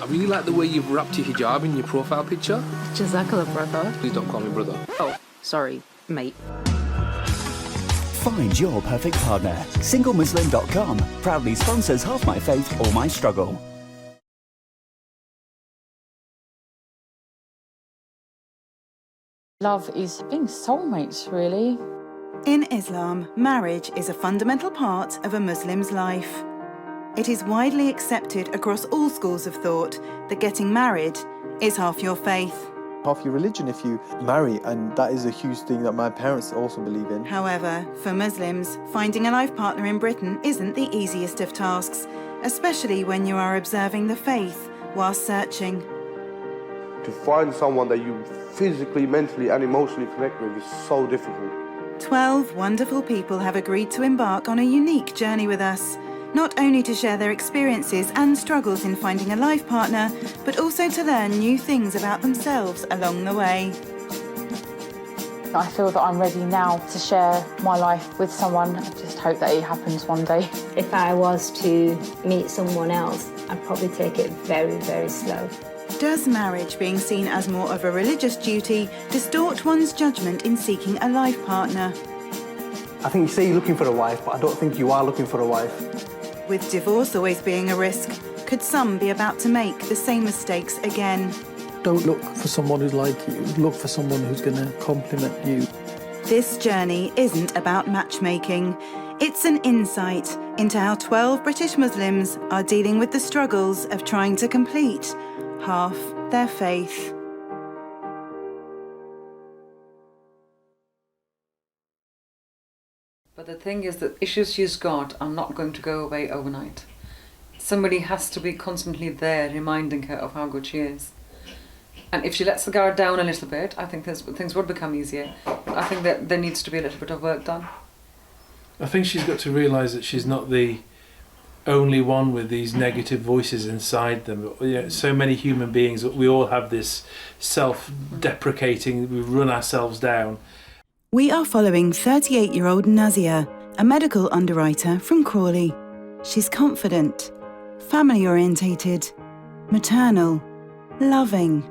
I really like the way you've wrapped your hijab in your profile picture. Jazakallah, brother. Please don't call me brother. Oh, sorry, mate. Find your perfect partner. SingleMuslim.com proudly sponsors Half My Faith or My Struggle. Love is being soulmates, really. In Islam, marriage is a fundamental part of a Muslim's life. It is widely accepted across all schools of thought that getting married is half your faith. Half your religion if you marry, and that is a huge thing that my parents also believe in. However, for Muslims, finding a life partner in Britain isn't the easiest of tasks, especially when you are observing the faith while searching. To find someone that you physically, mentally and emotionally connect with is so difficult. 12 wonderful people have agreed to embark on a unique journey with us, not only to share their experiences and struggles in finding a life partner, but also to learn new things about themselves along the way. I feel that I'm ready now to share my life with someone. I just hope that it happens one day. If I was to meet someone else, I'd probably take it very, very slow. Does marriage being seen as more of a religious duty distort one's judgment in seeking a life partner? I think you say you're looking for a wife, but I don't think you are looking for a wife. With divorce always being a risk, could some be about to make the same mistakes again? Don't look for someone who's like you, look for someone who's going to complement you. This journey isn't about matchmaking. It's an insight into how 12 British Muslims are dealing with the struggles of trying to complete half their faith. But the thing is that issues she's got are not going to go away overnight. Somebody has to be constantly there reminding her of how good she is. And if she lets the guard down a little bit, I think things would become easier. I think that there needs to be a little bit of work done. I think she's got to realise that she's not the only one with these negative voices inside them. You know, so many human beings, we all have this self-deprecating, we run ourselves down. We are following 38-year-old Nazia, a medical underwriter from Crawley. She's confident, family-orientated, maternal, loving.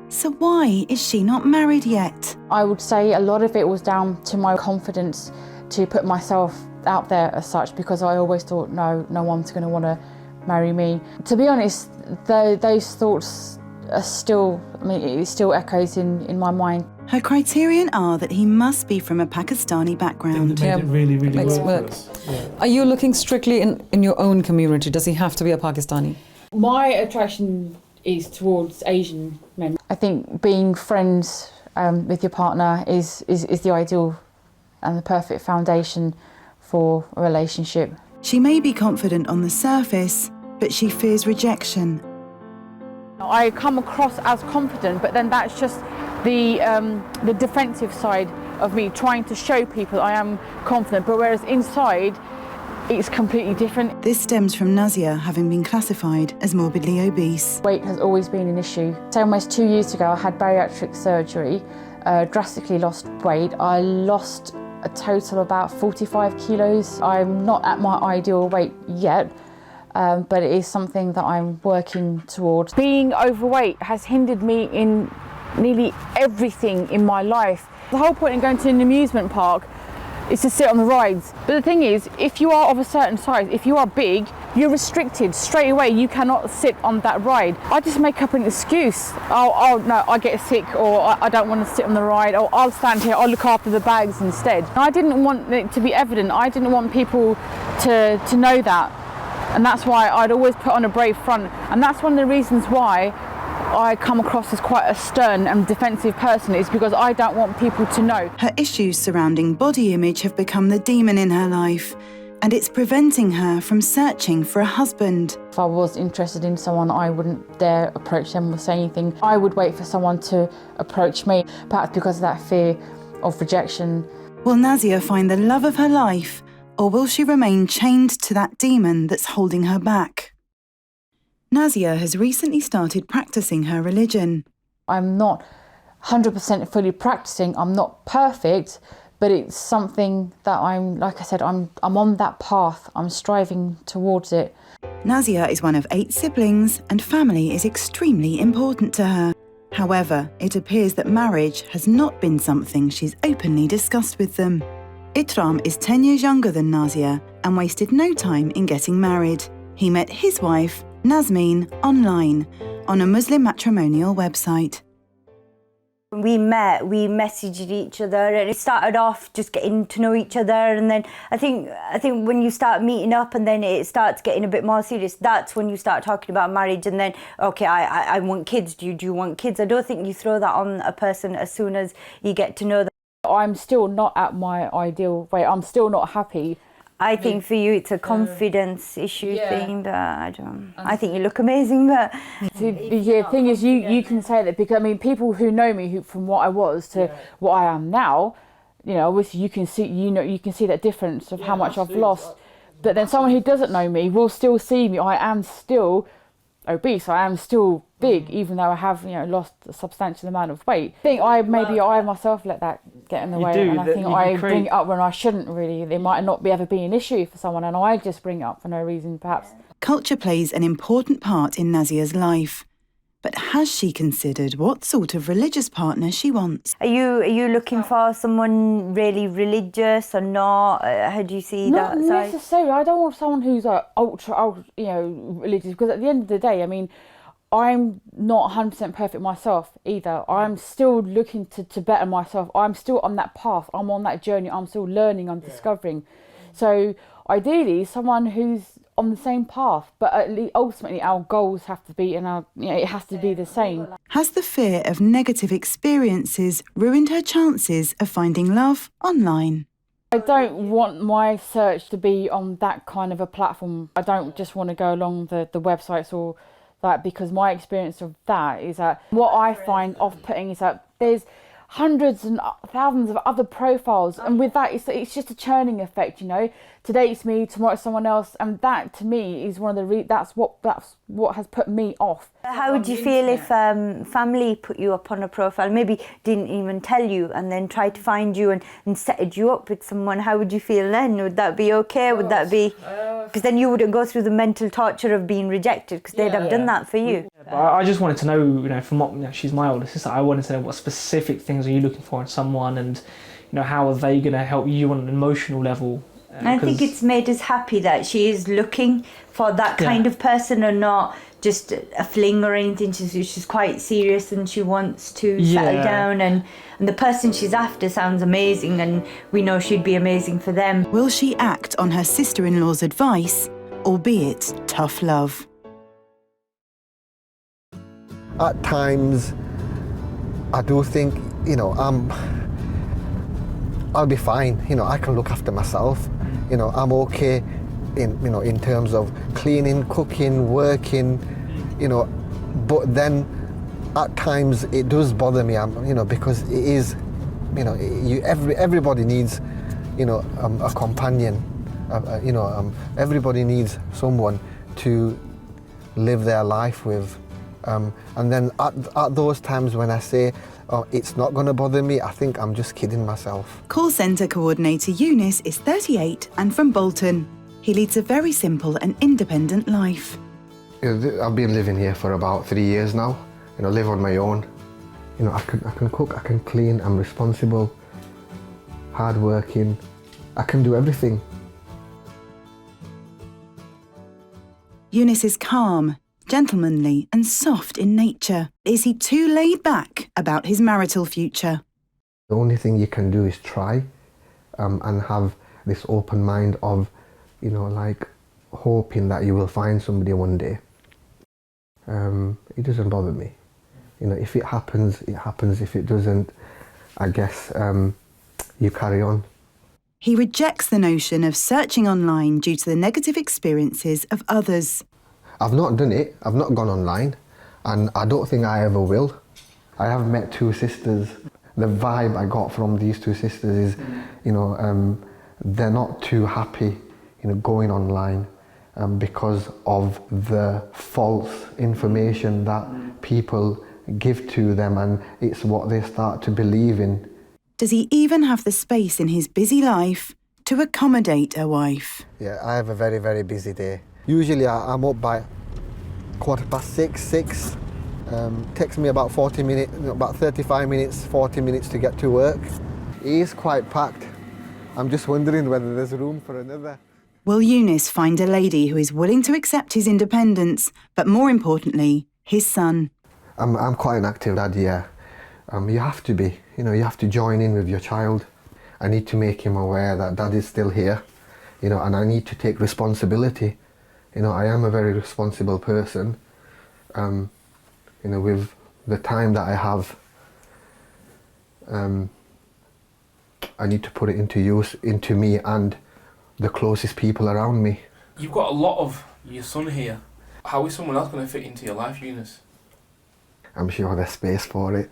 So why is she not married yet? I would say a lot of it was down to my confidence to put myself out there as such, because I always thought, no one's going to want to marry me. To be honest, those thoughts are still, it still echoes in my mind. Her criterion are that he must be from a Pakistani background. It really Makes work. Yeah. Are you looking strictly in your own community? Does he have to be a Pakistani? My attraction is towards Asian men. I think being friends with your partner is the ideal and the perfect foundation for a relationship. She may be confident on the surface, but she fears rejection. I come across as confident, but then that's just the defensive side of me, trying to show people I am confident, but whereas inside it's completely different. This stems from Nazia having been classified as morbidly obese. Weight has always been an issue. So almost 2 years ago I had bariatric surgery, drastically lost weight. I lost a total of about 45 kilos. I'm not at my ideal weight yet, but it is something that I'm working towards. Being overweight has hindered me in nearly everything in my life. The whole point in going to an amusement park is to sit on the rides. But the thing is, if you are of a certain size, if you are big, you're restricted straight away. You cannot sit on that ride. I just make up an excuse. Oh no, I get sick, or I don't want to sit on the ride, or I'll stand here, I'll look after the bags instead. I didn't want it to be evident. I didn't want people to know that. And that's why I'd always put on a brave front. And that's one of the reasons why I come across as quite a stern and defensive person, is because I don't want people to know. Her issues surrounding body image have become the demon in her life, and it's preventing her from searching for a husband. If I was interested in someone, I wouldn't dare approach them or say anything. I would wait for someone to approach me, perhaps because of that fear of rejection. Will Nazia find the love of her life, or will she remain chained to that demon that's holding her back? Nazia has recently started practicing her religion. I'm not 100% fully practicing, I'm not perfect, but it's something that like I said, I'm on that path, I'm striving towards it. Nazia is one of 8 siblings and family is extremely important to her. However, it appears that marriage has not been something she's openly discussed with them. Ikram is 10 years younger than Nazia and wasted no time in getting married. He met his wife, Nazmeen, online on a Muslim matrimonial website. When we met, we messaged each other and it started off just getting to know each other, and then I think when you start meeting up and then it starts getting a bit more serious, that's when you start talking about marriage, and then, okay, I want kids, do you want kids? I don't think you throw that on a person as soon as you get to know them. I'm still not at my ideal weight, I'm still not happy. I think for you it's a confidence issue thing, but I think you look amazing, but... The thing is, you can say that because, I mean, people who know me from what I was to what I am now, you know, obviously you can see that difference of how much I've lost. But then someone who doesn't know me will still see me. I am still obese, I am still big, even though I have, you know, lost a substantial amount of weight. I think I myself let that get in the way, and I think I bring it up when I shouldn't really. It might not ever be an issue for someone, and I just bring it up for no reason, perhaps. Culture plays an important part in Nazia's life. But has she considered what sort of religious partner she wants? Are you looking for someone really religious or not? How do you see that side? Not necessarily. I don't want someone who's like ultra, you know, religious, because at the end of the day, I mean, I'm not 100% perfect myself either. I'm still looking to better myself. I'm still on that path. I'm on that journey. I'm still learning. I'm discovering. So ideally, someone who's on the same path, but at least ultimately our goals have to be, and it has to be the same. Has the fear of negative experiences ruined her chances of finding love online? I don't want my search to be on that kind of a platform. I don't just want to go along the websites or that, because my experience of that is that what I find off-putting is that there's hundreds and thousands of other profiles, and with that it's just a churning effect, you know. Today it's me, tomorrow it's someone else, and that to me is one of the that's what has put me off. How would you feel if family put you up on a profile, maybe didn't even tell you, and then tried to find you and set you up with someone? How would you feel then? Would that be okay? Would that be... Because then you wouldn't go through the mental torture of being rejected, because they'd have done that for you. I just wanted to know, you know, from what, you know, she's my older sister, I wanted to know what specific things are you looking for in someone, and, you know, how are they going to help you on an emotional level? I think it's made us happy that she is looking for that kind of person, and not just a fling or anything. She's quite serious, and she wants to settle down, and the person she's after sounds amazing, and we know she'd be amazing for them. Will she act on her sister-in-law's advice, albeit tough love? At times, I do think, you know, I'll be fine. You know, I can look after myself. You know, I'm okay in terms of cleaning, cooking, working, you know, but then at times it does bother me, you know, because it is, you know, everybody needs, you know, a companion, you know, everybody needs someone to live their life with. And then at those times when I say, oh, it's not going to bother me, I think I'm just kidding myself. Call centre coordinator YOUNIS is 38 and from Bolton. He leads a very simple and independent life. I've been living here for about 3 years now. You know, live on my own. You know, I can cook, I can clean, I'm responsible, hardworking. I can do everything. YOUNIS is calm, gentlemanly and soft in nature. Is he too laid back about his marital future? The only thing you can do is try and have this open mind of, you know, like hoping that you will find somebody one day. It doesn't bother me. You know, if it happens, it happens. If it doesn't, I guess you carry on. He rejects the notion of searching online due to the negative experiences of others. I've not done it, I've not gone online, and I don't think I ever will. I have met 2 sisters. The vibe I got from these 2 sisters is, you know, they're not too happy, you know, going online because of the false information that people give to them, and it's what they start to believe in. Does he even have the space in his busy life to accommodate a wife? Yeah, I have a very, very busy day. Usually I'm up by 6:15, 6. Takes me about 40 minutes, about 35 minutes, 40 minutes to get to work. It is quite packed. I'm just wondering whether there's room for another. Will YOUNIS find a lady who is willing to accept his independence, but more importantly, his son? I'm quite an active dad, yeah. You have to be, you have to join in with your child. I need to make him aware that dad is still here, and I need to take responsibility. I am a very responsible person. With the time that I have, I need to put it into use, into me and the closest people around me. You've got a lot of your son here. How is someone else going to fit into your life, YOUNIS? I'm sure there's space for it.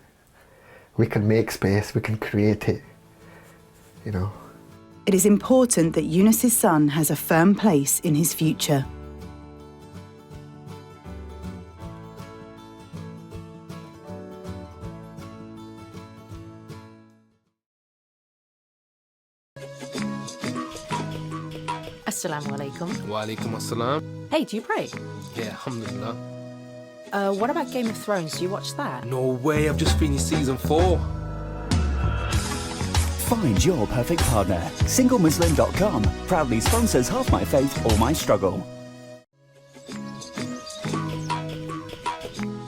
We can make space, we can create it, It is important that YOUNIS's son has a firm place in his future. Assalamu alaikum. Wa alaikum assalam. Hey, do you pray? Yeah, alhamdulillah. What about Game of Thrones? Do you watch that? No way, I've just finished season 4. Find your perfect partner. SingleMuslim.com proudly sponsors Half My Faith or My Struggle.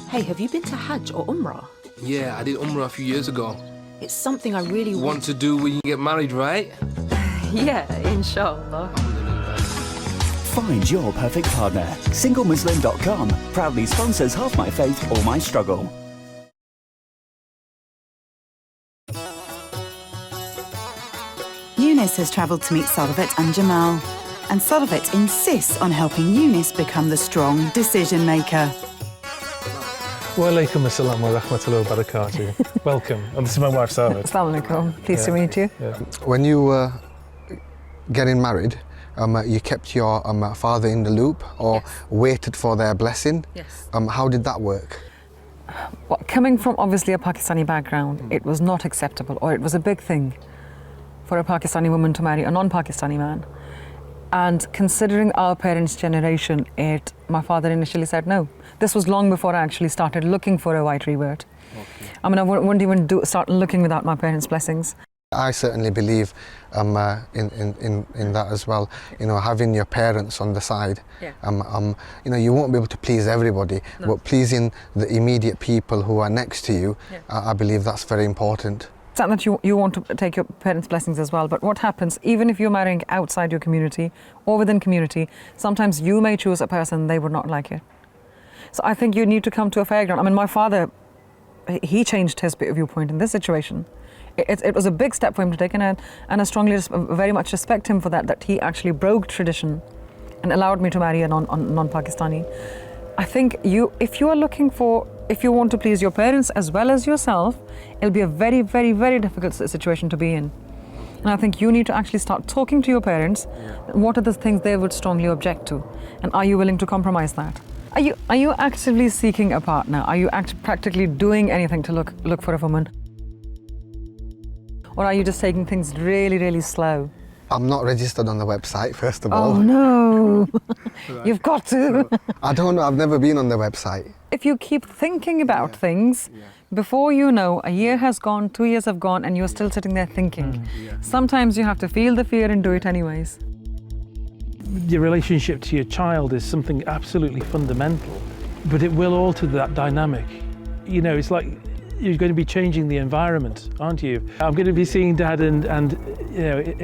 Hey, have you been to Hajj or Umrah? Yeah, I did Umrah a few years ago. It's something I really Want to do when you get married, right? Yeah, inshallah. Find your perfect partner. SingleMuslim.com proudly sponsors Half My Faith or My Struggle. YOUNIS has travelled to meet Salavat and Jamal, and Salavat insists on helping YOUNIS become the strong decision maker. Wa alaikum assalam wa rahmatullahi wa barakatuh. Welcome. And this is my wife, Salavat. Assalamu alaikum. Pleased to meet you. Yeah. When you were getting married, you kept your father in the loop or waited for their blessing. Yes. How did that work? Well, coming from obviously a Pakistani background, it was not acceptable, or it was a big thing for a Pakistani woman to marry a non-Pakistani man. And considering our parents' generation, my father initially said no. This was long before I actually started looking for a white revert. Okay. I mean, I wouldn't even start looking without my parents' blessings. I certainly believe in that as well. Having your parents on the side. Yeah. You won't be able to please everybody, but pleasing the immediate people who are next to you, I believe that's very important. It's not that you want to take your parents' blessings as well, but what happens, even if you're marrying outside your community or within community, sometimes you may choose a person they would not like it. So I think you need to come to a fair ground. I mean, my father, he changed his viewpoint in this situation. It was a big step for him to take, and I strongly, very much respect him for that he actually broke tradition and allowed me to marry a non-Pakistani. I think if you want to please your parents as well as yourself, it'll be a very, very, very difficult situation to be in. And I think you need to actually start talking to your parents. What are the things they would strongly object to? And are you willing to compromise that? Are you actively seeking a partner? Are you practically doing anything to look for a woman? Or are you just taking things really, really slow? I'm not registered on the website, first of all. Oh no, you've got to. I don't know, I've never been on the website. If you keep thinking about things, before you know, a year has gone, 2 years have gone, and you're still sitting there thinking. Sometimes you have to feel the fear and do it anyways. Your relationship to your child is something absolutely fundamental, but it will alter that dynamic. It's like you're going to be changing the environment, aren't you? I'm going to be seeing Dad and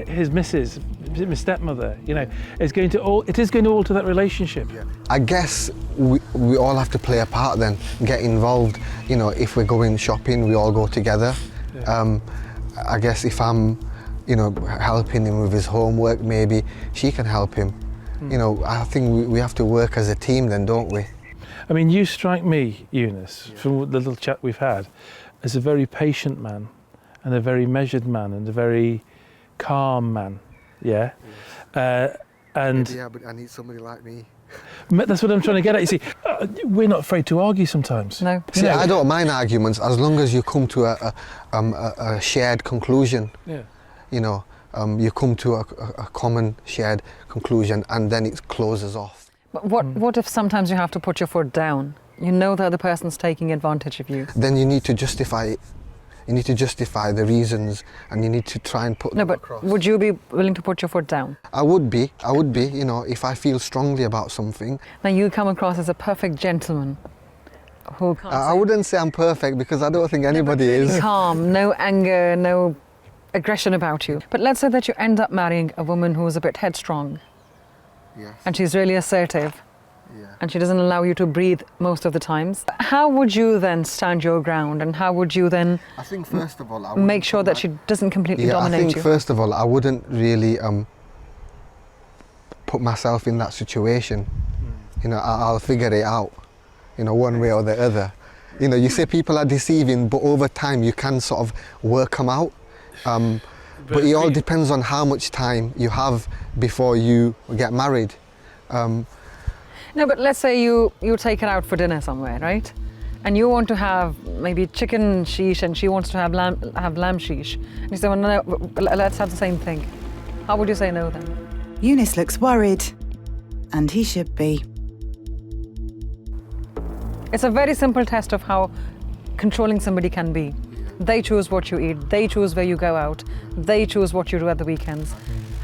his missus, my stepmother. It is going to alter that relationship. I guess we all have to play a part then, get involved. If we're going shopping, we all go together. I guess if I'm helping him with his homework, maybe she can help him. I think we have to work as a team then, don't we? I mean, you strike me, YOUNIS, from the little chat we've had, as a very patient man and a very measured man and a very calm man, yeah? Yeah, but I need somebody like me. That's what I'm trying to get at. You see, we're not afraid to argue sometimes. No. See, I don't mind arguments as long as you come to a shared conclusion. Yeah. You come to a common shared conclusion and then it closes off. But what if sometimes you have to put your foot down? You know that the person's taking advantage of you. Then you need to justify it. You need to justify the reasons, and you need to try and put them across. Would you be willing to put your foot down? I would be, you know, if I feel strongly about something. Now you come across as a perfect gentleman who can't I wouldn't say I'm perfect, because I don't think anybody is. Calm, no anger, no aggression about you. But let's say that you end up marrying a woman who's a bit headstrong. Yes. And she's really assertive. And she doesn't allow you to breathe most of the times. How would you then stand your ground, and how would you then I think first of all, make sure that she doesn't completely dominate you? I think first of all, I wouldn't really put myself in that situation. You know, I'll figure it out, you know, one way or the other. You know, you say people are deceiving, but over time you can sort of work them out. But it all depends on how much time you have before you get married. No, but let's say you take her out for dinner somewhere, right? And you want to have maybe chicken sheesh, and she wants to have lamb sheesh. And you say, well, no, let's have the same thing. How would you say no then? Younis looks worried, and he should be. It's a very simple test of how controlling somebody can be. They choose what you eat, they choose where you go out, they choose what you do at the weekends.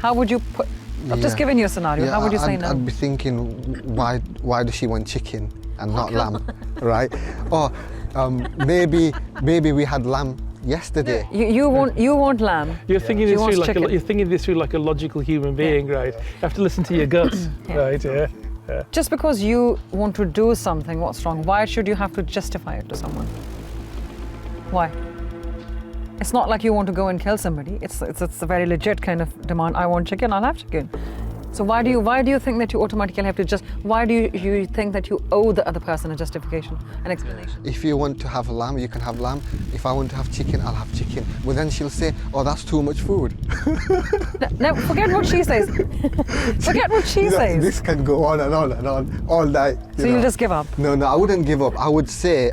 How would you put... I've just given you a scenario. How would you say no? I'd be thinking, why does she want chicken and not lamb, right? Or maybe we had lamb yesterday. You want lamb. You're thinking this through like a logical human being, right? You have to listen to your guts, right? Yeah. Just because you want to do something, what's wrong? Why should you have to justify it to someone? Why? It's not like you want to go and kill somebody. It's a very legit kind of demand. I want chicken, I'll have chicken. So why do you think that you automatically have to why do you think that you owe the other person a justification, an explanation? If you want to have lamb, you can have lamb. If I want to have chicken, I'll have chicken. But then she'll say, oh, that's too much food. No, forget what she says. Forget what she says. This can go on and on and on all night. So you just give up? No, I wouldn't give up. I would say...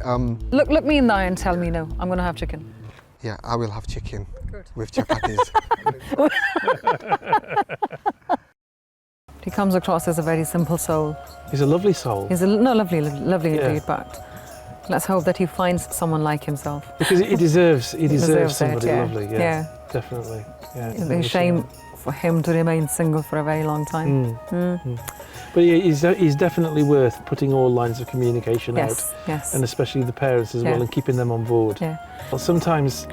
Look me in the eye and tell me no, I'm going to have chicken. Yeah, I will have chicken with chapatis. He comes across as a very simple soul. He's a lovely soul. He's lovely indeed, but let's hope that he finds someone like himself. Because he deserves somebody it, lovely. Yeah, definitely. Yeah, it's a shame for him to remain single for a very long time. But he's definitely worth putting all lines of communication out. Yes. And especially the parents as well, and keeping them on board. Yeah. Well, sometimes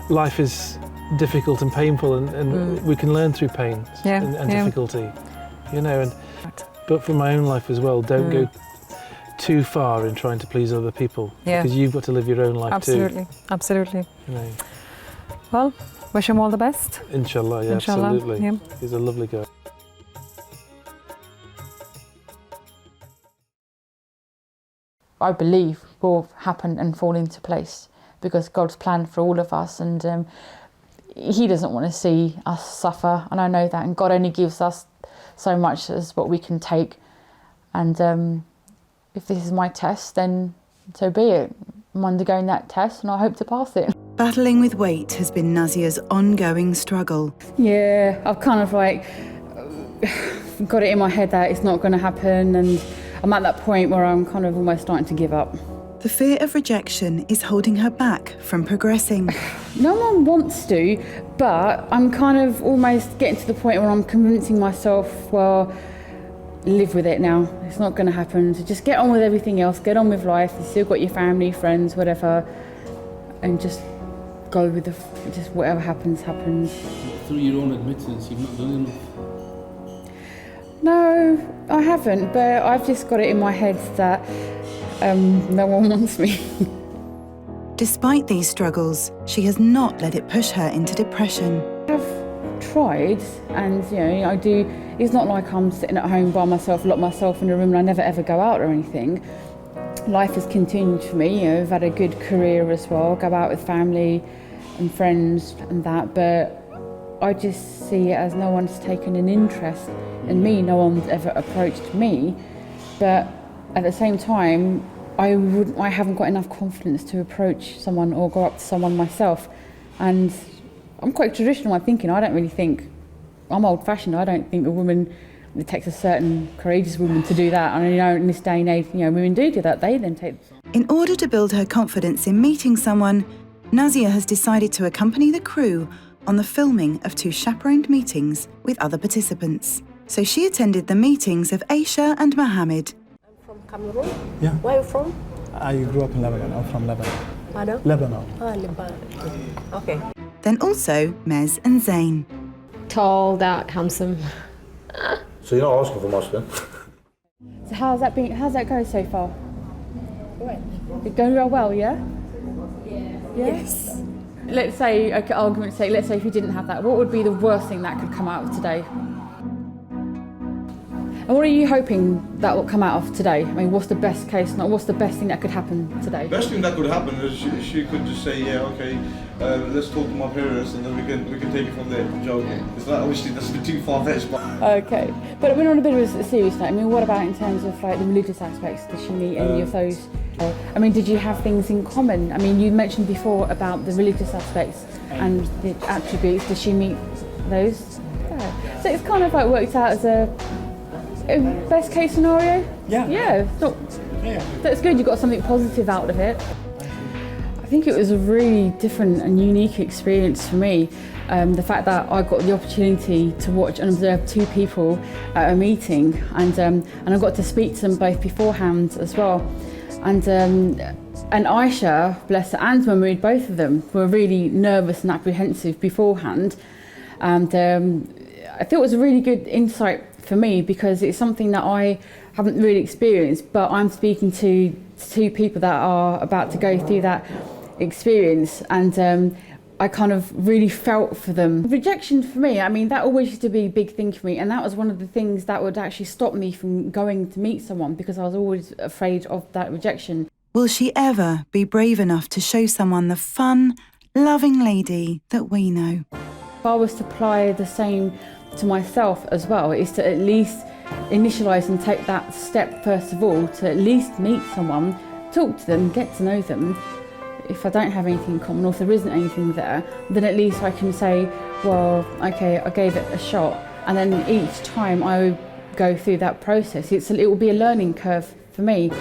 life is difficult and painful, and we can learn through pain and difficulty, you know. But for my own life as well, don't go too far in trying to please other people, because you've got to live your own life too. Absolutely. You know. Well, wish him all the best. Inshallah, Inshallah, absolutely. yeah. He's a lovely guy. I believe will happen and fall into place because God's plan for all of us, and He doesn't want to see us suffer, and I know that, and God only gives us so much as what we can take, and if this is my test, then so be it. I'm undergoing that test and I hope to pass it. Battling with weight has been Nazia's ongoing struggle. Yeah, I've kind of like got it in my head that it's not going to happen, and I'm at that point where I'm kind of almost starting to give up. The fear of rejection is holding her back from progressing. No one wants to, but I'm kind of almost getting to the point where I'm convincing myself, well, live with it now. It's not going to happen. So just get on with everything else. Get on with life. You've still got your family, friends, whatever, and just go with just whatever happens, happens. Through your own admittance, you've not done enough. No, I haven't, but I've just got it in my head that no one wants me. Despite these struggles, she has not let it push her into depression. I've tried, and I do. It's not like I'm sitting at home by myself, lock myself in a room, and I never ever go out or anything. Life has continued for me. I've had a good career as well. Go out with family and friends and that, but I just see it as no one's taken an interest in me. No one's ever approached me, but at the same time, I haven't got enough confidence to approach someone or go up to someone myself. And I'm quite traditional in my thinking. I don't really think, I'm old-fashioned. I don't think a woman It takes a certain courageous woman to do that, and in this day and age, women do that. They then take. In order to build her confidence in meeting someone, Nazia has decided to accompany the crew on the filming of 2 chaperoned meetings with other participants. So she attended the meetings of Aisha and Mohammed. From Cameroon? Yeah. Where are you from? I grew up in Lebanon. I'm from Lebanon. Pardon? Lebanon. Lebanon. Okay. Then also Mez and Zayn. Tall, dark, handsome. So you're not asking for much then? So how's that go so far? Well. It's going real well, yeah? Yes. Let's say, okay, argument's sake, let's say if you didn't have that, what would be the worst thing that could come out of today? And what are you hoping that will come out of today? I mean, what's the best case? What's the best thing that could happen today? Best thing that could happen is she could just say, yeah, okay, let's talk to my parents, and then we can take it from there. I'm joking. Because that obviously that's a bit too far-fetched. But Okay, but we're on a bit of a serious note. I mean, what about in terms of like the religious aspects? Did she meet any of those? I mean, did you have things in common? I mean, you mentioned before about the religious aspects and the attributes. Did she meet those? Yeah. So it's kind of like worked out as a best case scenario? Yeah. Yeah, that's good, you got something positive out of it. I think it was a really different and unique experience for me. The fact that I got the opportunity to watch and observe 2 people at a meeting, and I got to speak to them both beforehand as well. And Aisha, bless her, and Mahmood, both of them were really nervous and apprehensive beforehand. And I thought it was a really good insight for me, because it's something that I haven't really experienced, but I'm speaking to 2 people that are about to go through that experience, and I kind of really felt for them. Rejection for me, I mean, that always used to be a big thing for me, and that was one of the things that would actually stop me from going to meet someone, because I was always afraid of that rejection. Will she ever be brave enough to show someone the fun, loving lady that we know? If I was to apply the same to myself as well, is to at least initialise and take that step first of all, to at least meet someone, talk to them, get to know them. If I don't have anything in common, or if there isn't anything there, then at least I can say, well, okay, I gave it a shot. And then each time I would go through that process, it will be a learning curve for me,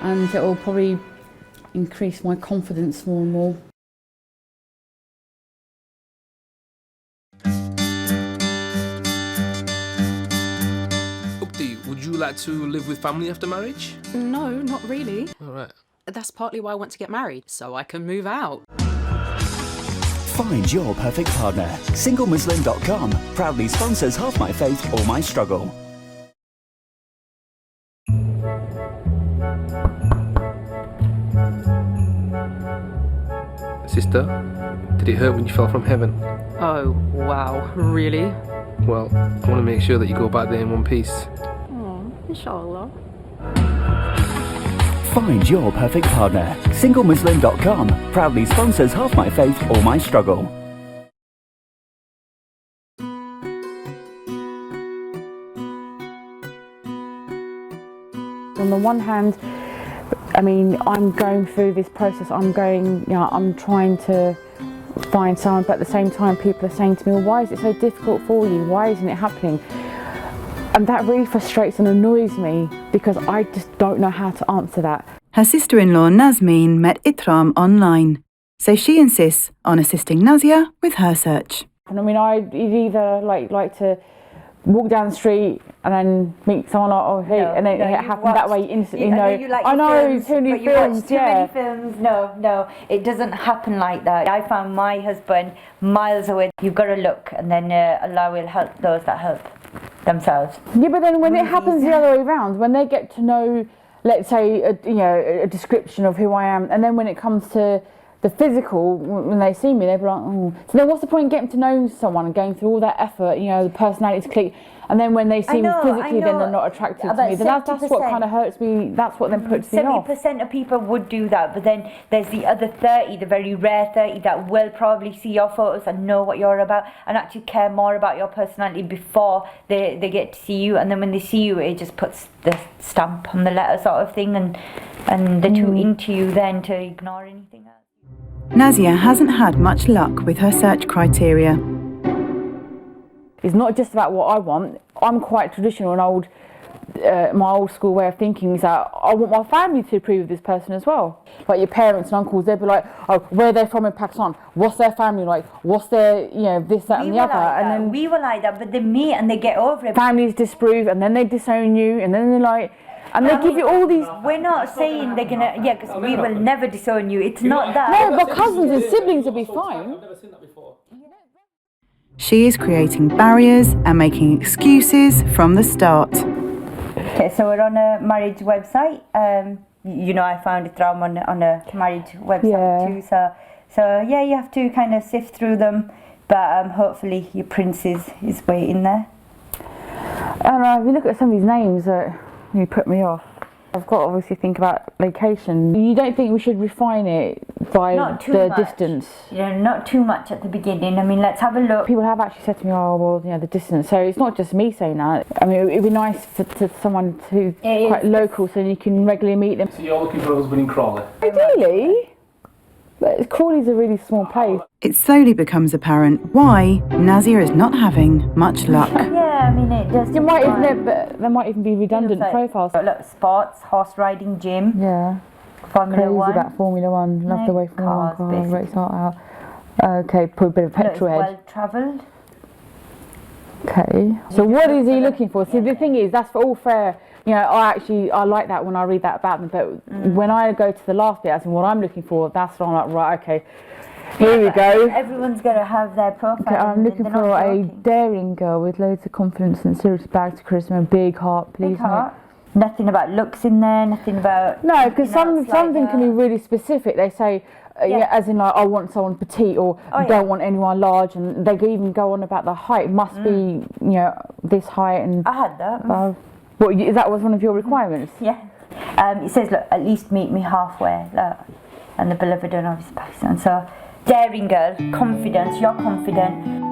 and it will probably increase my confidence more and more. Would you like to live with family after marriage? No, not really. All right. That's partly why I want to get married, so I can move out. Find your perfect partner. SingleMuslim.com proudly sponsors Half My Faith or My Struggle. Sister, did it hurt when you fell from heaven? Oh, wow. Really? Well, I want to make sure that you go back there in one piece. Oh, inshallah. Find your perfect partner. SingleMuslim.com proudly sponsors Half My Faith or My Struggle. On the one hand, I mean, I'm going through this process, I'm trying to find someone, but at the same time people are saying to me, well, why is it so difficult for you? Why isn't it happening? And that really frustrates and annoys me, because I just don't know how to answer that. Her sister-in-law Nazmeen met Itram online, so she insists on assisting Nazia with her search. And I mean, I'd either like to walk down the street and then meet someone like, oh hey, and then it happened that way instantly. I know too many films, too many films. No, it doesn't happen like that. I found my husband miles away. You've got to look, and then Allah will help those that help themselves. Yeah, but then when it happens the other way around, when they get to know, let's say, a description of who I am, and then when it comes to the physical, when they see me, they'll be like, oh. So then what's the point in getting to know someone and going through all that effort, the personalities click, and then when they see me physically, then they're not attracted to me. Then that's what kind of hurts me, that's what then puts me off. 70% of people would do that, but then there's the other 30, the very rare 30, that will probably see your photos and know what you're about, and actually care more about your personality before they get to see you, and then when they see you, it just puts the stamp on the letter sort of thing, and they're too into you then to ignore anything else. Nazia hasn't had much luck with her search criteria. It's not just about what I want. I'm quite traditional and old. My old school way of thinking is that I want my family to approve of this person as well. Like your parents and uncles, they'd be like, oh, where are they from in Pakistan? What's their family like? What's their, this, that, and the other? And then we were like that, but they meet and they get over it. Families disapprove, and then they disown you, and then they're like, and they give you all these. We're not saying they're gonna, because we will never disown you. It's not that. No, but cousins and siblings will be fine. She is creating barriers and making excuses from the start. Okay, so we're on a marriage website. I found it on a marriage website too. So yeah, you have to kind of sift through them, but hopefully your prince is waiting there. And if you look at some of these names that you put me off, I've got to obviously think about location. You don't think we should refine it by the distance? Not too much at the beginning. I mean, let's have a look. People have actually said to me, oh, well, the distance. So it's not just me saying that. I mean, it'd be nice to someone who's quite local so you can regularly meet them. So you're looking for a husband in Crawley? Ideally. But Crawley's a really small place. It slowly becomes apparent why Nazia is not having much luck. Yeah, I mean, it does. There might even be redundant profiles. Look, sports, horse riding, gym. Yeah. Formula Crazy 1. about Formula 1. Love the way Formula 1 car race out. Okay, put a bit of petrol head. Well travelled. Okay. So what is he looking for? See, the thing is, that's for all fair. I like that when I read that about them, but when I go to the last bit, as in what I'm looking for, that's when I'm like, right, okay, here we go. Everyone's going to have their profile. Okay, I'm looking for a daring girl with loads of confidence and serious bags to charisma, big heart, please. Big heart. Nothing about looks in there, nothing about... No, because something can be really specific. They say, as in like, I want someone petite or don't want anyone large, and they can even go on about the height. Must be, this height and... I had that. What, is that was one of your requirements? Yeah. It says, look, at least meet me halfway. Look. And the beloved and obviously Pakistan. So, daring girl, confidence, you're confident.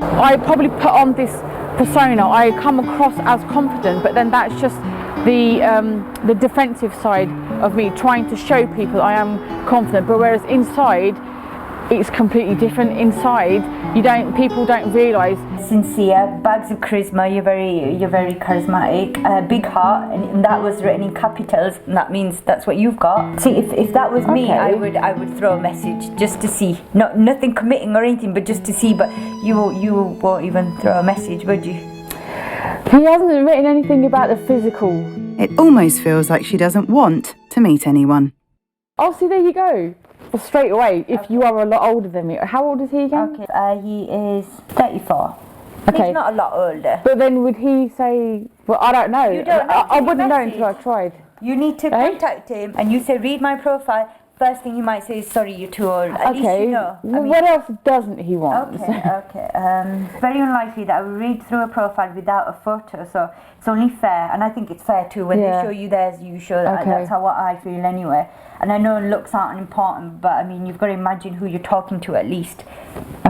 I probably put on this persona. I come across as confident, but then that's just the defensive side of me, trying to show people I am confident. But whereas inside, it's completely different. Inside, people don't realise. Sincere, bags of charisma. You're very charismatic. Big heart, and that was written in capitals, and that means that's what you've got. See, if that was me, I would throw a message just to see. Nothing committing or anything, but just to see. But you won't even throw a message, would you? He hasn't written anything about the physical. It almost feels like she doesn't want to meet anyone. Oh, see, there you go. Well, straight away, if you are a lot older than me. How old is he again? Okay, he is 34. Okay. He's not a lot older. But then would he say, well, I don't know. You don't know. I wouldn't know until I tried. You need to contact him and you say, read my profile. First thing he might say is, sorry, you're too old. At least you know. What else doesn't he want? Okay. It's very unlikely that I will read through a profile without a photo, so it's only fair, and I think it's fair too. When they show you theirs, you show that. That's how I feel anyway. And I know looks aren't important, but I mean, you've got to imagine who you're talking to at least.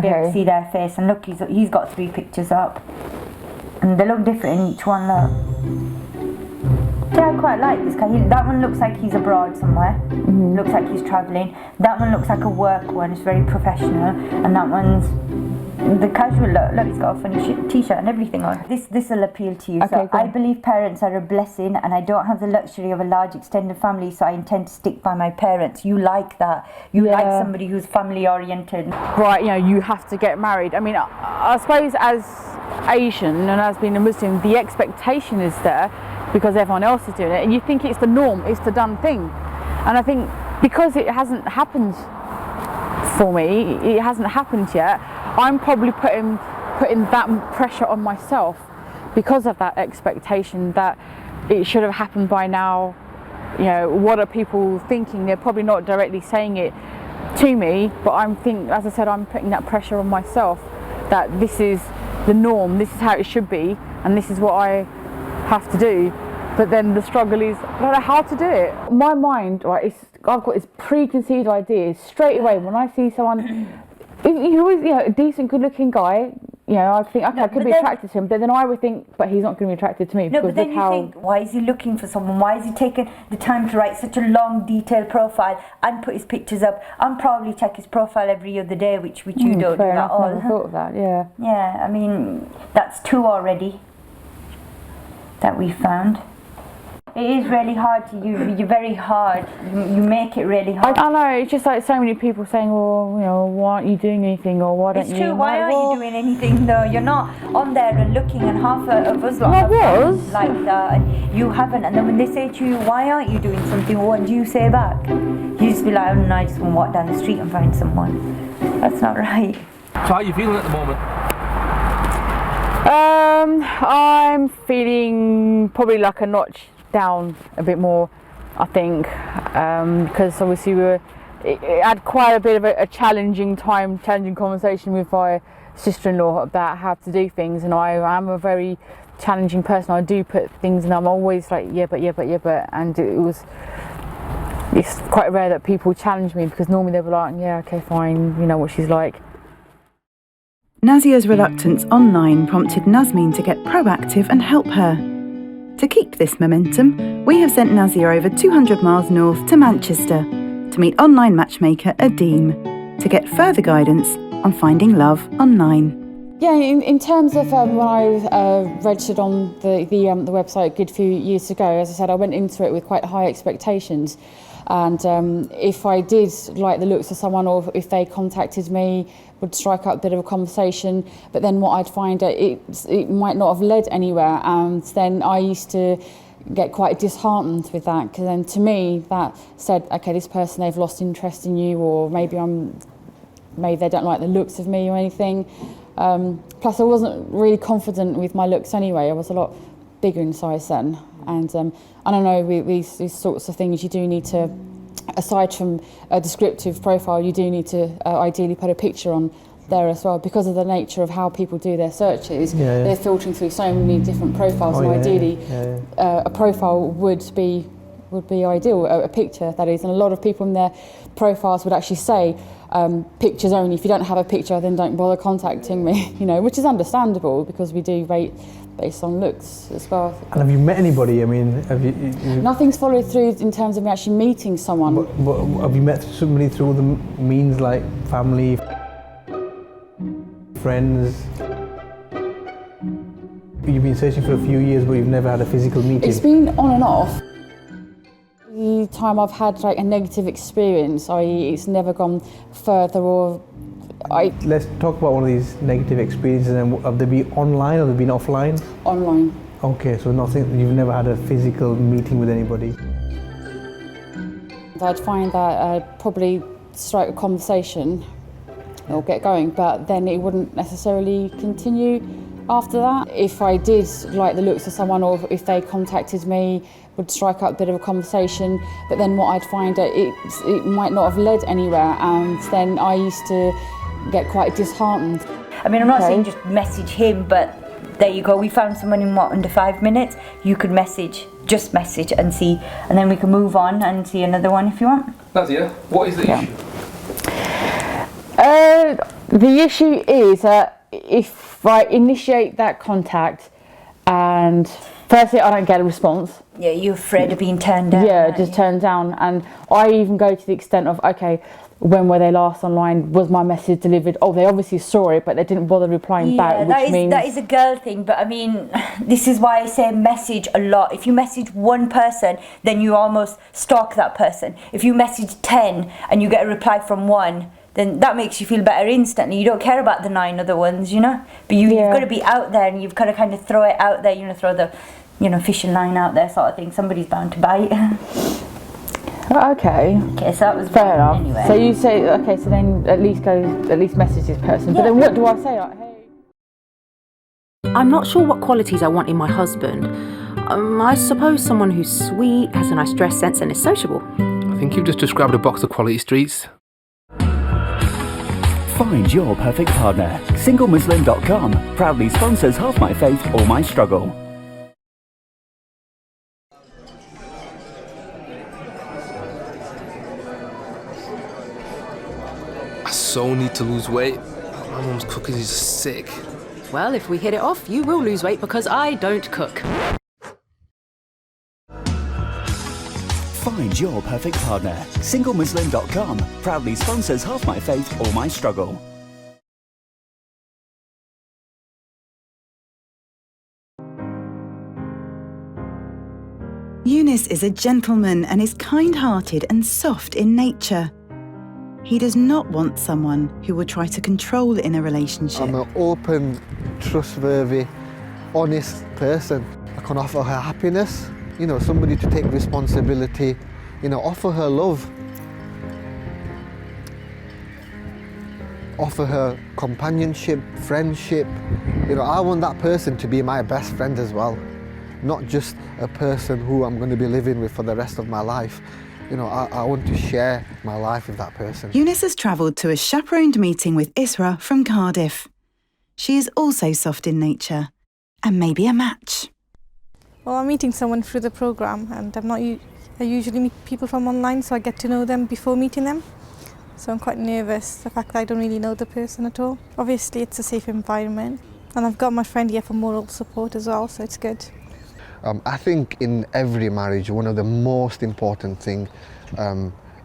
Be able to see their face. And look, he's got 3 pictures up. And they look different in each one, look. Yeah, I quite like this guy. That one looks like he's abroad somewhere. Looks like he's travelling. That one looks like a work one. It's very professional. And that one's the casual look. Look, he's got a funny t-shirt and everything on. This will appeal to you. So I believe parents are a blessing, and I don't have the luxury of a large extended family, so I intend to stick by my parents. You like that. You like somebody who's family oriented. Right, you have to get married. I mean, I suppose as Asian and as being a Muslim, the expectation is there because everyone else is doing it, and you think it's the norm, it's the done thing. And I think because it hasn't happened for me, it hasn't happened yet, I'm probably putting that pressure on myself because of that expectation that it should have happened by now. What are people thinking? They're probably not directly saying it to me, but as I said, I'm putting that pressure on myself that this is the norm, this is how it should be, and this is what I have to do. But then the struggle is, I don't know how to do it. My mind, right, I've got this preconceived ideas straight away when I see someone, a decent, good-looking guy, I think, okay, I could be attracted to him, but then I would think, but he's not going to be attracted to me No, because but then look how... you think, why is he looking for someone? Why is he taking the time to write such a long, detailed profile and put his pictures up and probably check his profile every other day, which you don't do fair at enough, all. I never thought of that, yeah. Yeah, I mean, that's 2 already that we found. It is really hard to use. You're very hard. You make it really hard. I know, it's just like so many people saying, well, why aren't you doing anything, or why don't you... It's true, why aren't you doing anything though? You're not on there and looking, and half of us lot have friends like that, and you haven't. And then when they say to you, why aren't you doing something, what do you say back? You just be like, oh no, I just want to walk down the street and find someone. That's not right. So how are you feeling at the moment? I'm feeling probably like a notch down a bit more, I think, because obviously it had quite a bit of a challenging conversation with my sister-in-law about how to do things, and I am a very challenging person. I do put things and I'm always like, yeah, but, and it's quite rare that people challenge me, because normally they'll be like, yeah, okay, fine, you know what she's like. Nazia's reluctance online prompted Nazmeen to get proactive and help her. To keep this momentum, we have sent Nazia over 200 miles north to Manchester to meet online matchmaker Adeem to get further guidance on finding love online. Yeah, in terms of when I registered on the website a good few years ago, as I said, I went into it with quite high expectations. And if I did like the looks of someone, or if they contacted me, would strike up a bit of a conversation, but then what I'd find, it might not have led anywhere, and then I used to get quite disheartened with that, because then to me that said, okay, this person, they've lost interest in you, or maybe they don't like the looks of me or anything. Plus I wasn't really confident with my looks anyway. I was a lot bigger in size then, and I don't know, these sorts of things you do need to, aside from a descriptive profile, you do need to ideally put a picture on there as well, because of the nature of how people do their searches. They're filtering through so many different profiles, and ideally a profile would be ideal, a picture that is, and a lot of people in their profiles would actually say pictures only. If you don't have a picture, then don't bother contacting me, which is understandable, because we do rate based on looks as well. And have you met anybody? I mean, have you Nothing's followed through in terms of me actually meeting someone. But have you met somebody through the means like family, friends? You've been searching for a few years, but you've never had a physical meeting. It's been on and off. The time I've had like a negative experience, i.e. it's never gone further, or Let's talk about one of these negative experiences, and have they been online or have they been offline? Online. Okay, so nothing, you've never had a physical meeting with anybody? I'd find that I'd probably strike a conversation or get going, but then it wouldn't necessarily continue after that. If I did like the looks of someone, or if they contacted me, would strike up a bit of a conversation, but then what I'd find, it might not have led anywhere, and then I used to get quite disheartened. I mean, I'm not saying just message him, but there you go, we found someone in under 5 minutes. You could just message and see, and then we can move on and see another one if you want. Nazia, what is the issue? The issue is if I initiate that contact and firstly I don't get a response. Yeah, you're afraid of being turned down. Yeah, just turned down, and I even go to the extent of, okay, when were they last online? Was my message delivered? Oh, they obviously saw it, but they didn't bother replying back, which means... that is a girl thing, but I mean, this is why I say message a lot. If you message one person, then you almost stalk that person. If you message 10 and you get a reply from one, then that makes you feel better instantly. You don't care about the 9 other ones, But you've got to be out there, and you've got to kind of throw it out there, throw the, fishing line out there sort of thing. Somebody's bound to bite. Okay. Okay, so that was fair enough. Anyway. So you say, okay, so then at least message this person. But then what do I say? Like, hey. I'm not sure what qualities I want in my husband. I suppose someone who's sweet, has a nice dress sense, and is sociable. I think you've just described a box of quality streets. Find your perfect partner. SingleMuslim.com proudly sponsors Half My Faith, All My Struggle. I so need to lose weight. My mum's cooking is sick. Well, if we hit it off, you will lose weight because I don't cook. Find your perfect partner. SingleMuslim.com proudly sponsors Half My Faith or My Struggle. YOUNIS is a gentleman and is kind-hearted and soft in nature. He does not want someone who will try to control in a relationship. I'm an open, trustworthy, honest person. I can offer her happiness, you know, somebody to take responsibility, you know, offer her love. Offer her companionship, friendship. You know, I want that person to be my best friend as well. Not just a person who I'm going to be living with for the rest of my life. You know, I want to share my life with that person. YOUNIS has travelled to a chaperoned meeting with Isra from Cardiff. She is also soft in nature and maybe a match. Well, I'm meeting someone through the programme, and I usually meet people from online, so I get to know them before meeting them. So I'm quite nervous, the fact that I don't really know the person at all. Obviously it's a safe environment, and I've got my friend here for moral support as well, so it's good. I think in every marriage, one of the most important things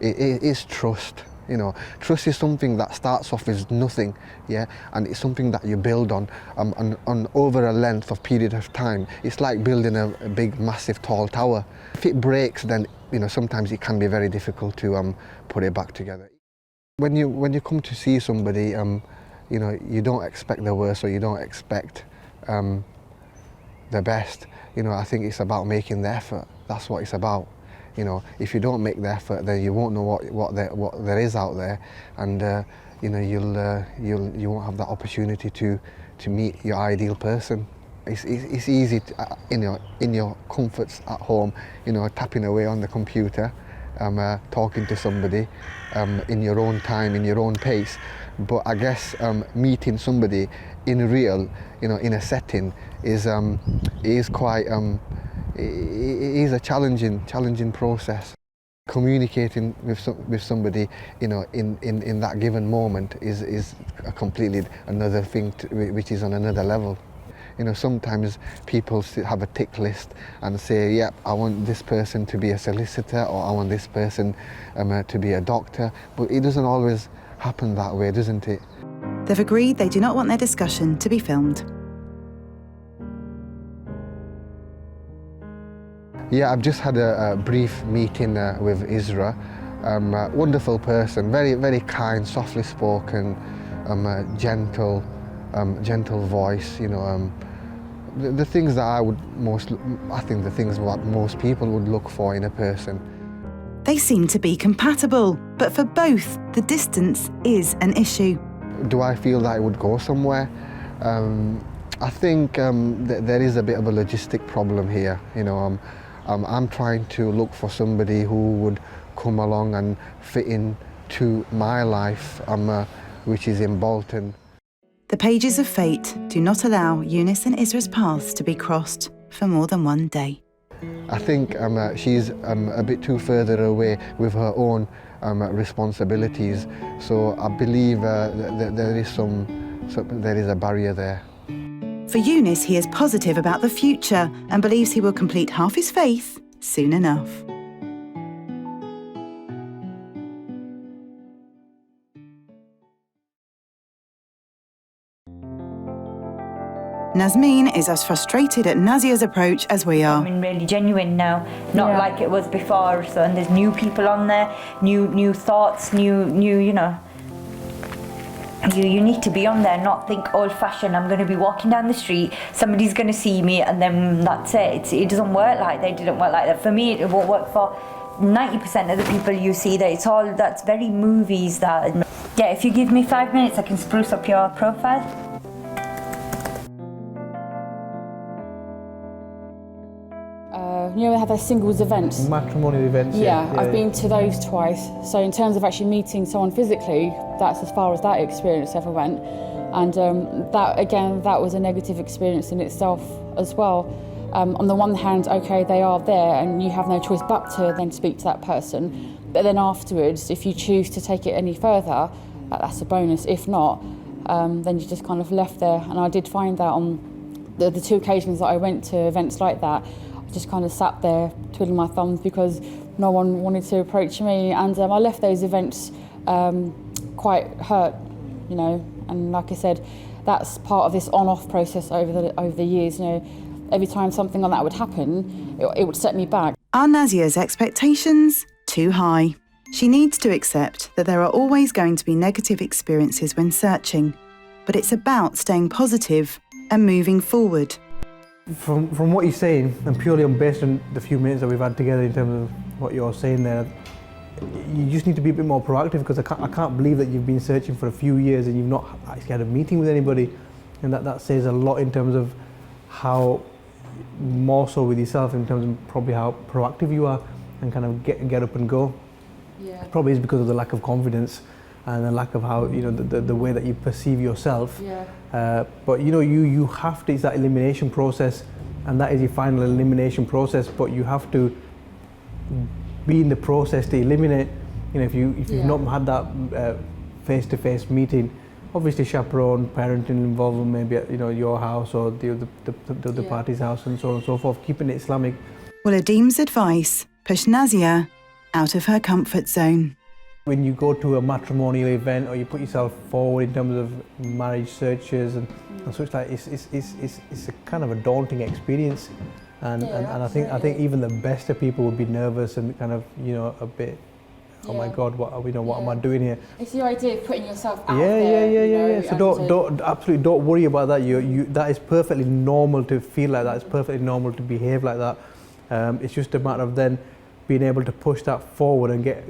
is trust. You know, trust is something that starts off as nothing, yeah, and it's something that you build on over a length of period of time. It's like building a big, massive, tall tower. If it breaks, then you know sometimes it can be very difficult to put it back together. When you come to see somebody, you know, you don't expect the worst or you don't expect the best. You know, I think it's about making the effort. That's what it's about. You know, if you don't make the effort, then you won't know what there is out there, and you know you won't have that opportunity to meet your ideal person. It's easy to, in your comforts at home, you know, tapping away on the computer, talking to somebody in your own time, in your own pace. But I guess meeting somebody in real, you know, in a setting is quite it is a challenging process. Communicating with somebody, you know, in that given moment is a completely another thing which is on another level. You know, sometimes people have a tick list and say, yep, I want this person to be a solicitor, or I want this person to be a doctor, but it doesn't always happen that way, doesn't it? They've agreed they do not want their discussion to be filmed. Yeah, I've just had a brief meeting with Isra. Wonderful person, very, very kind, softly spoken, gentle voice. You know, the things that I think the things what most people would look for in a person. They seem to be compatible, but for both, the distance is an issue. Do I feel that it would go somewhere? I think there is a bit of a logistic problem here. You know, I'm trying to look for somebody who would come along and fit into my life, which is in Bolton. The pages of fate do not allow YOUNIS and Isra's paths to be crossed for more than one day. I think she's a bit too further away with her own responsibilities, so I believe there is a barrier there. For YOUNIS, he is positive about the future and believes he will complete half his faith soon enough. Nazmeen is as frustrated at Nazia's approach as we are. I mean, really genuine now, not like it was before. So, and there's new people on there, new thoughts, new, you know. You need to be on there, not think old-fashioned. I'm going to be walking down the street, somebody's going to see me, and then that's it. It doesn't work like that. It didn't work like that. For me, it won't work for 90% of the people you see. That's very movies. That yeah. If you give me 5 minutes, I can spruce up your profile. You know, they have their singles events. Matrimonial events. Yeah, I've been to those twice. So in terms of actually meeting someone physically, that's as far as that experience ever went. And that was a negative experience in itself as well. On the one hand, okay, they are there and you have no choice but to then speak to that person. But then afterwards, if you choose to take it any further, that's a bonus. If not, then you're just kind of left there. And I did find that on the 2 occasions that I went to events like that, I just kind of sat there twiddling my thumbs because no one wanted to approach me, and I left those events quite hurt, you know. And like I said, that's part of this on-off process over the years. You know, every time something like that would happen, it would set me back. Are Nazia's expectations too high? She needs to accept that there are always going to be negative experiences when searching, but it's about staying positive and moving forward. From what you're saying, and purely based on the few minutes that we've had together in terms of what you're saying there, you just need to be a bit more proactive, because I can't believe that you've been searching for a few years and you've not actually had a meeting with anybody, and that says a lot in terms of how, more so with yourself, in terms of probably how proactive you are and kind of get up and go. Yeah. It probably is because of the lack of confidence and the lack of how, you know, the way that you perceive yourself. Yeah. But you know, you have to, it's that elimination process, and that is your final elimination process, but you have to be in the process to eliminate. You know, if you've not had that face-to-face meeting, obviously chaperone, parenting involvement, maybe at, you know, your house or the other party's house, and so on and so forth, keeping it Islamic. Well, Adim's advice pushed Nazia out of her comfort zone. When you go to a matrimonial event or you put yourself forward in terms of marriage searches and such like, it's a kind of a daunting experience, and I think even the best of people would be nervous and kind of, you know, a bit, oh my God, what am I doing here? It's the idea of putting yourself out there. Yeah. So absolutely don't worry about that. That is perfectly normal to feel like that. It's perfectly normal to behave like that. It's just a matter of then being able to push that forward and get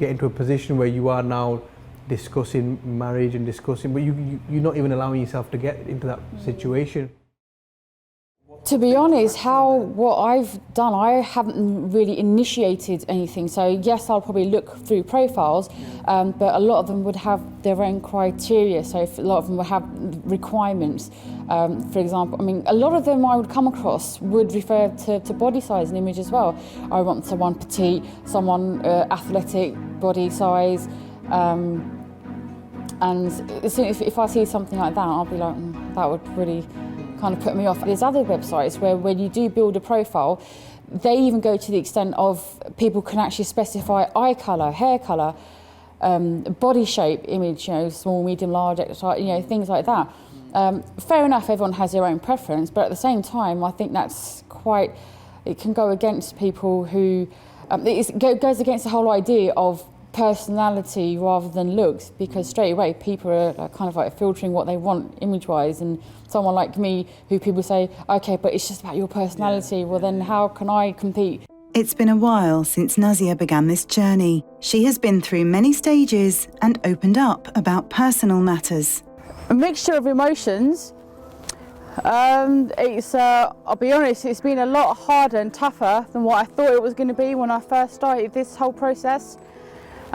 into a position where you are now discussing marriage and discussing, but you're not even allowing yourself to get into that situation. To be honest, what I've done, I haven't really initiated anything. So yes, I'll probably look through profiles, but a lot of them would have their own criteria. So a lot of them would have requirements. For example, I mean, a lot of them I would come across would refer to body size and image as well. I want someone petite, someone athletic body size, and as soon as if I see something like that, I'll be like, that would really kind of put me off. There's other websites where when you do build a profile, they even go to the extent of people can actually specify eye colour, hair colour, body shape, image, you know, small, medium, large, extra, you know, things like that. Fair enough, everyone has their own preference, but at the same time, I think that's it can go against people who, it goes against the whole idea of personality rather than looks, because straight away people are kind of like filtering what they want image-wise, and someone like me who people say, okay, but it's just about your personality, well then how can I compete? It's been a while since Nazia began this journey. She has been through many stages and opened up about personal matters. A mixture of emotions. I'll be honest, it's been a lot harder and tougher than what I thought it was going to be when I first started this whole process.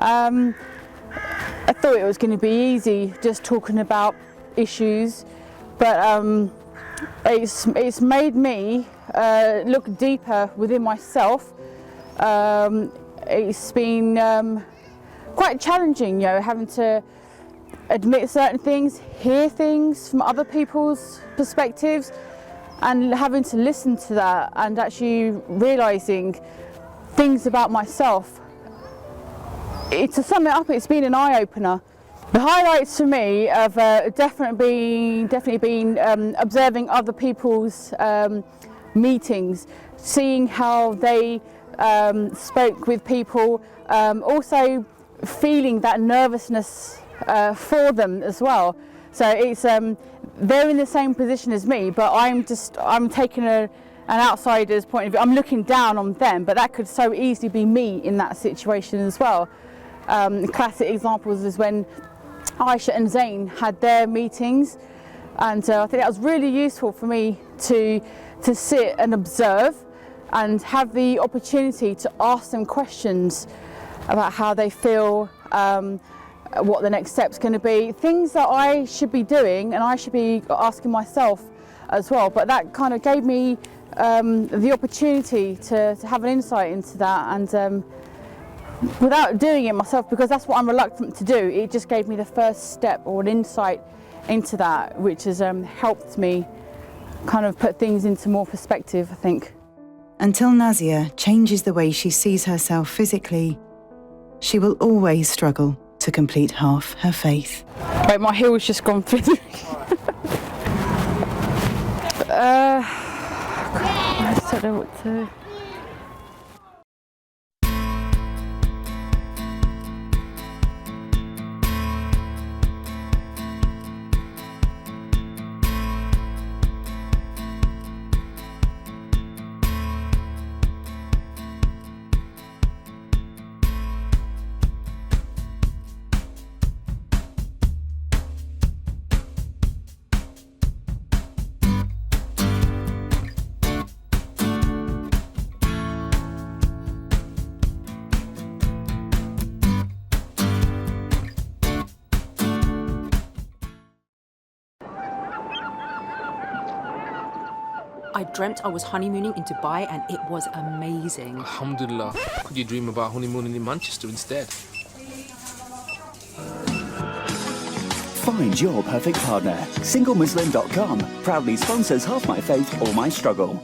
I thought it was going to be easy just talking about issues, but it's made me look deeper within myself. It's been quite challenging, you know, having to admit certain things, hear things from other people's perspectives, and having to listen to that and actually realising things about myself. To sum it up, it's been an eye-opener. The highlights for me have definitely been observing other people's meetings, seeing how they spoke with people, also feeling that nervousness for them as well. So it's they're in the same position as me, but I'm taking an outsider's point of view. I'm looking down on them, but that could so easily be me in that situation as well. Classic examples is when Aisha and Zayn had their meetings, and I think that was really useful for me to sit and observe and have the opportunity to ask them questions about how they feel, what the next step's going to be, things that I should be doing and I should be asking myself as well. But that kind of gave me the opportunity to have an insight into that, and without doing it myself, because that's what I'm reluctant to do, it just gave me the first step or an insight into that, which has helped me kind of put things into more perspective, I think. Until Nazia changes the way she sees herself physically, she will always struggle to complete half her faith. Wait, my heel's just gone through. I just don't know what to... I dreamt I was honeymooning in Dubai and it was amazing. Alhamdulillah. Could you dream about honeymooning in Manchester instead? Find your perfect partner. SingleMuslim.com proudly sponsors Half My Faith, All My Struggle.